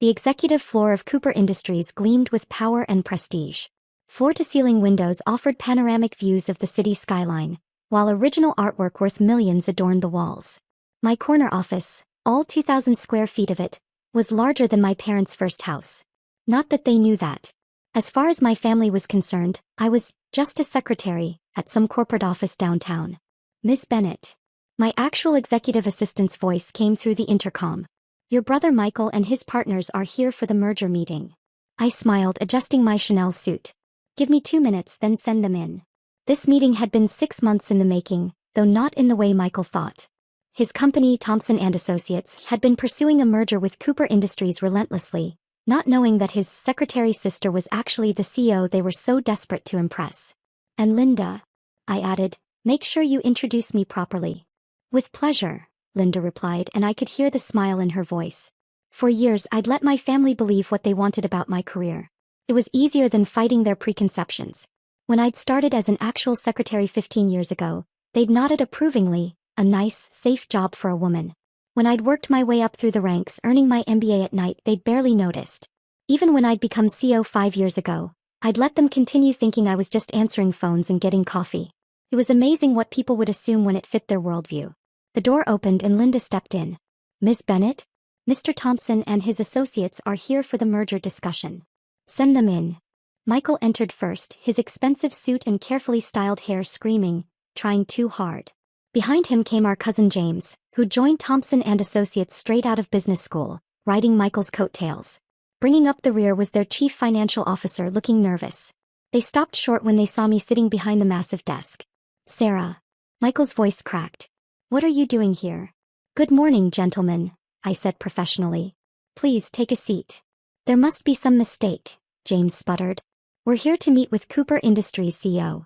The executive floor of Cooper Industries gleamed with power and prestige. Floor-to-ceiling windows offered panoramic views of the city skyline, while original artwork worth millions adorned the walls. My corner office, all 2,000 square feet of it, was larger than my parents' first house. Not that they knew that. As far as my family was concerned, I was just a secretary at some corporate office downtown. Miss Bennett. My actual executive assistant's voice came through the intercom. Your brother Michael and his partners are here for the merger meeting. I smiled, adjusting my Chanel suit. Give me 2 minutes, then send them in. This meeting had been 6 months in the making, though not in the way Michael thought. His company, Thompson & Associates, had been pursuing a merger with Cooper Industries relentlessly, not knowing that his secretary's sister was actually the CEO they were so desperate to impress. And Linda, I added, make sure you introduce me properly. With pleasure, Linda replied, and I could hear the smile in her voice. For years I'd let my family believe what they wanted about my career. It was easier than fighting their preconceptions. When I'd started as an actual secretary 15 years ago, they'd nodded approvingly, a nice, safe job for a woman. When I'd worked my way up through the ranks earning my MBA at night, they'd barely noticed. Even when I'd become CEO 5 years ago, I'd let them continue thinking I was just answering phones and getting coffee. It was amazing what people would assume when it fit their worldview. The door opened and Linda stepped in. Miss Bennett? Mr. Thompson and his associates are here for the merger discussion. Send them in. Michael entered first, his expensive suit and carefully styled hair screaming, trying too hard. Behind him came our cousin James, who joined Thompson & Associates straight out of business school, riding Michael's coattails. Bringing up the rear was their chief financial officer, looking nervous. They stopped short when they saw me sitting behind the massive desk. Sarah. Michael's voice cracked. What are you doing here? Good morning, gentlemen, I said professionally. Please take a seat. There must be some mistake, James sputtered. We're here to meet with Cooper Industries CEO.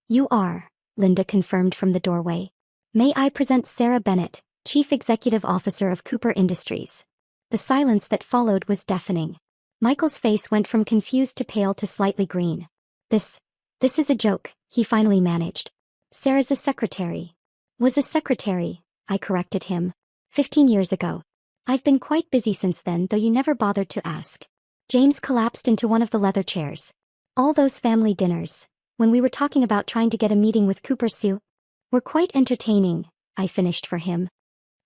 You are, Linda confirmed from the doorway. May I present Sarah Bennett, Chief Executive Officer of Cooper Industries. The silence that followed was deafening. Michael's face went from confused to pale to slightly green. This is a joke, he finally managed. Sarah's a secretary. Was a secretary, I corrected him. 15 years ago. I've been quite busy since then, though you never bothered to ask. James collapsed into one of the leather chairs. All those family dinners, when we were talking about trying to get a meeting with Cooper Sue, were quite entertaining, I finished for him.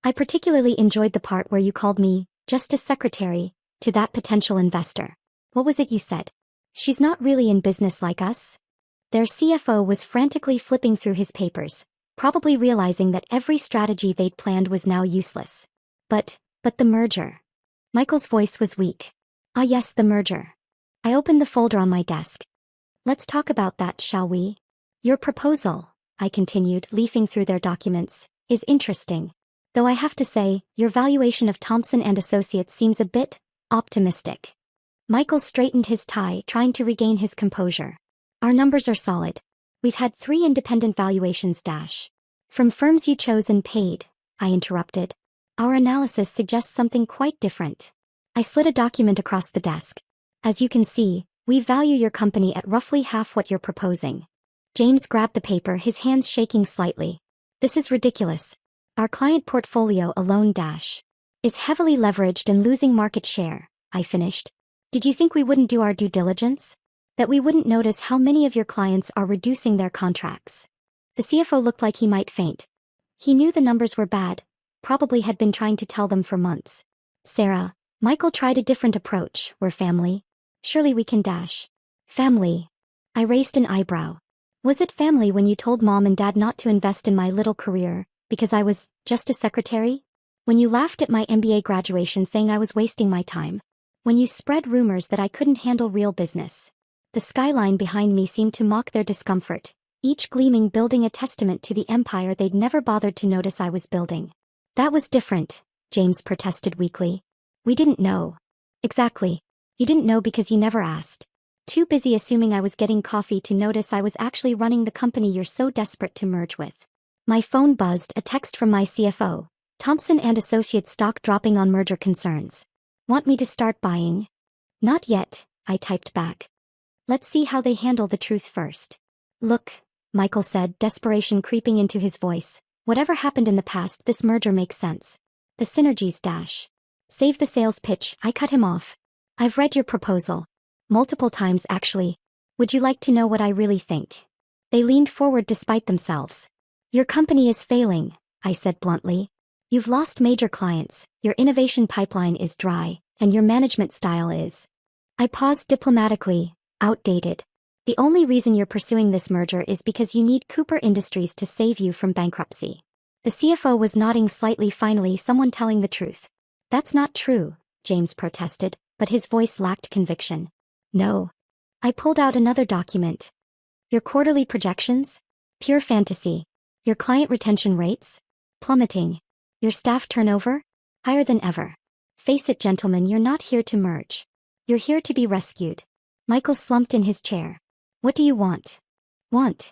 I particularly enjoyed the part where you called me, just a secretary, to that potential investor. What was it you said? She's not really in business like us? Their CFO was frantically flipping through his papers, probably realizing that every strategy they'd planned was now useless. But the merger. Michael's voice was weak. Ah yes, the merger. I opened the folder on my desk. Let's talk about that, shall we? Your proposal, I continued, leafing through their documents, is interesting. Though I have to say, your valuation of Thompson & Associates seems a bit optimistic. Michael straightened his tie, trying to regain his composure. Our numbers are solid. We've had 3 independent valuations from firms you chose and paid, I interrupted. Our analysis suggests something quite different. I slid a document across the desk. As you can see, we value your company at roughly half what you're proposing. James grabbed the paper, his hands shaking slightly. This is ridiculous. Our client portfolio alone is heavily leveraged and losing market share, I finished. Did you think we wouldn't do our due diligence? That we wouldn't notice how many of your clients are reducing their contracts? The CFO looked like he might faint. He knew the numbers were bad, probably had been trying to tell them for months. Sarah, Michael tried a different approach. We're family. Surely we can Family. I raised an eyebrow. Was it family when you told Mom and Dad not to invest in my little career, because I was just a secretary? When you laughed at my MBA graduation saying I was wasting my time? When you spread rumors that I couldn't handle real business? The skyline behind me seemed to mock their discomfort, each gleaming building a testament to the empire they'd never bothered to notice I was building. That was different, James protested weakly. We didn't know. Exactly. You didn't know because you never asked. Too busy assuming I was getting coffee to notice I was actually running the company you're so desperate to merge with. My phone buzzed, a text from my CFO. Thompson & Associates stock dropping on merger concerns. Want me to start buying? Not yet, I typed back. Let's see how they handle the truth first. Look, Michael said, desperation creeping into his voice. Whatever happened in the past, this merger makes sense. The synergies Save the sales pitch, I cut him off. I've read your proposal. Multiple times, actually. Would you like to know what I really think? They leaned forward despite themselves. Your company is failing, I said bluntly. You've lost major clients, your innovation pipeline is dry, and your management style is. I paused diplomatically, outdated. The only reason you're pursuing this merger is because you need Cooper Industries to save you from bankruptcy. The CFO was nodding slightly, finally someone telling the truth. That's not true, James protested, but his voice lacked conviction. No. I pulled out another document. Your quarterly projections? Pure fantasy. Your client retention rates? Plummeting. Your staff turnover? Higher than ever. Face it, gentlemen, you're not here to merge. You're here to be rescued. Michael slumped in his chair. What do you want? Want?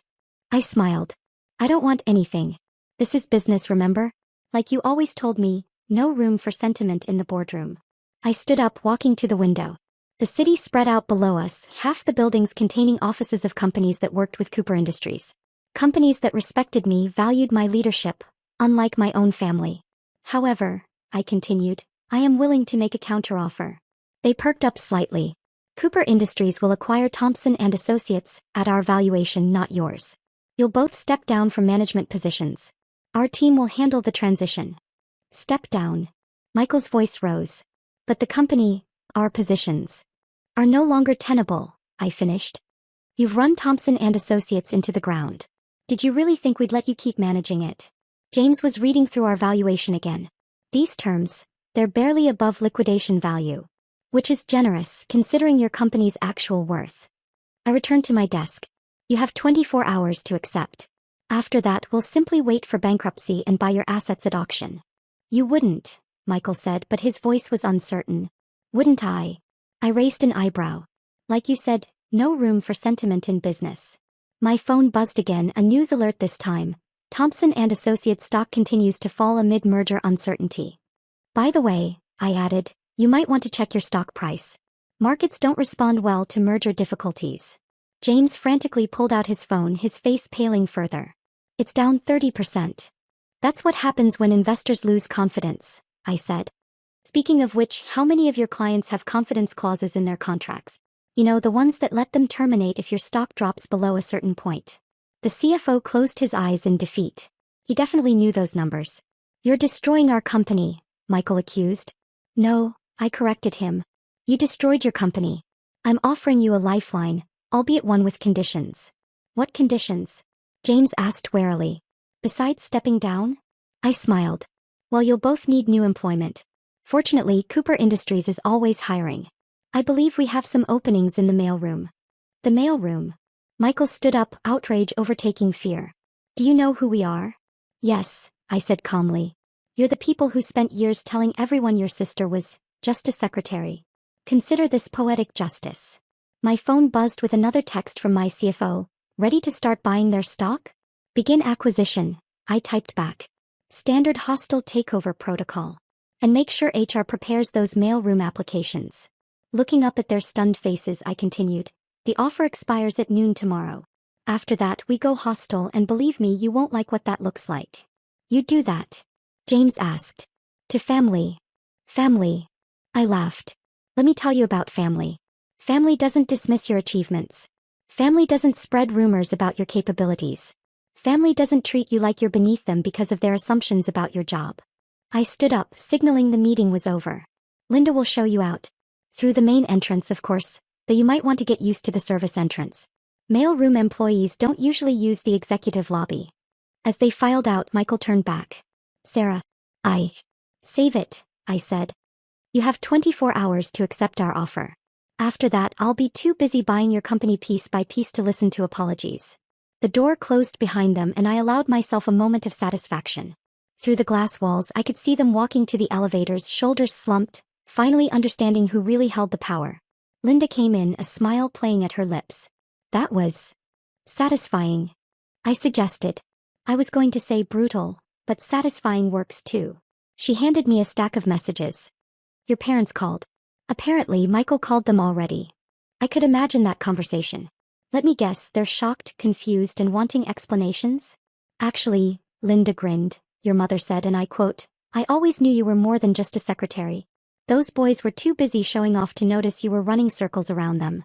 I smiled. I don't want anything. This is business, remember? Like you always told me, no room for sentiment in the boardroom. I stood up, walking to the window. The city spread out below us, half the buildings containing offices of companies that worked with Cooper Industries. Companies that respected me, valued my leadership, unlike my own family. However, I continued, I am willing to make a counteroffer. They perked up slightly. Cooper Industries will acquire Thompson and Associates, at our valuation, not yours. You'll both step down from management positions. Our team will handle the transition. Step down. Michael's voice rose. But the company, our positions, are no longer tenable, I finished. You've run Thompson and Associates into the ground. Did you really think we'd let you keep managing it? James was reading through our valuation again. These terms, they're barely above liquidation value. Which is generous, considering your company's actual worth. I returned to my desk. You have 24 hours to accept. After that, we'll simply wait for bankruptcy and buy your assets at auction. You wouldn't, Michael said, but his voice was uncertain. Wouldn't I? I raised an eyebrow. Like you said, no room for sentiment in business. My phone buzzed again, a news alert this time. Thompson and Associates stock continues to fall amid merger uncertainty. By the way, I added, you might want to check your stock price. Markets don't respond well to merger difficulties. James frantically pulled out his phone, his face paling further. It's down 30%. That's what happens when investors lose confidence, I said. Speaking of which, how many of your clients have confidence clauses in their contracts? You know, the ones that let them terminate if your stock drops below a certain point. The CFO closed his eyes in defeat. He definitely knew those numbers. You're destroying our company, Michael accused. No, I corrected him. You destroyed your company. I'm offering you a lifeline, albeit one with conditions. What conditions? James asked warily. Besides stepping down? I smiled. Well, you'll both need new employment. Fortunately, Cooper Industries is always hiring. I believe we have some openings in the mailroom. The mailroom? Michael stood up, outrage overtaking fear. Do you know who we are? Yes, I said calmly. You're the people who spent years telling everyone your sister was just a secretary. Consider this poetic justice. My phone buzzed with another text from my CFO. Ready to start buying their stock? Begin acquisition, I typed back. Standard hostile takeover protocol. And make sure HR prepares those mailroom applications. Looking up at their stunned faces, I continued. The offer expires at noon tomorrow. After that, we go hostile, and believe me, you won't like what that looks like. You'd do that? James asked. To family. Family. I laughed. Let me tell you about family. Family doesn't dismiss your achievements. Family doesn't spread rumors about your capabilities. Family doesn't treat you like you're beneath them because of their assumptions about your job. I stood up, signaling the meeting was over. Linda will show you out. Through the main entrance, of course, though you might want to get used to the service entrance. Mailroom employees don't usually use the executive lobby. As they filed out, Michael turned back. Sarah. Save it, I said. You have 24 hours to accept our offer. After that, I'll be too busy buying your company piece by piece to listen to apologies. The door closed behind them, and I allowed myself a moment of satisfaction. Through the glass walls, I could see them walking to the elevators, shoulders slumped, finally understanding who really held the power. Linda came in, a smile playing at her lips. That was satisfying, I suggested. I was going to say brutal, but satisfying works too. She handed me a stack of messages. Your parents called. Apparently, Michael called them already. I could imagine that conversation. Let me guess, they're shocked, confused, and wanting explanations? Actually, Linda grinned, your mother said, and I quote, I always knew you were more than just a secretary. Those boys were too busy showing off to notice you were running circles around them.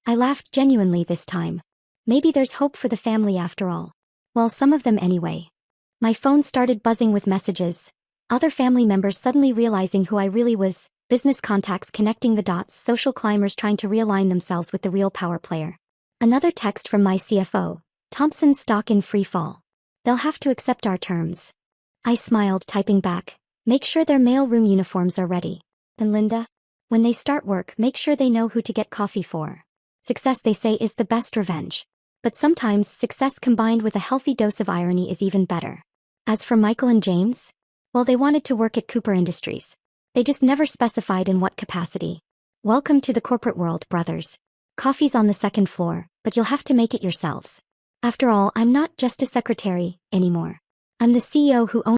I laughed genuinely this time. Maybe there's hope for the family after all. Well, some of them anyway. My phone started buzzing with messages. Other family members suddenly realizing who I really was, business contacts connecting the dots, social climbers trying to realign themselves with the real power player. Another text from my CFO, Thompson's stock in free fall. They'll have to accept our terms. I smiled, typing back, make sure their mailroom uniforms are ready. And Linda? When they start work, make sure they know who to get coffee for. Success, they say, is the best revenge. But sometimes success combined with a healthy dose of irony is even better. As for Michael and James, well, they wanted to work at Cooper Industries. They just never specified in what capacity. Welcome to the corporate world, brothers. Coffee's on the second floor, but you'll have to make it yourselves. After all, I'm not just a secretary anymore. I'm the CEO who owns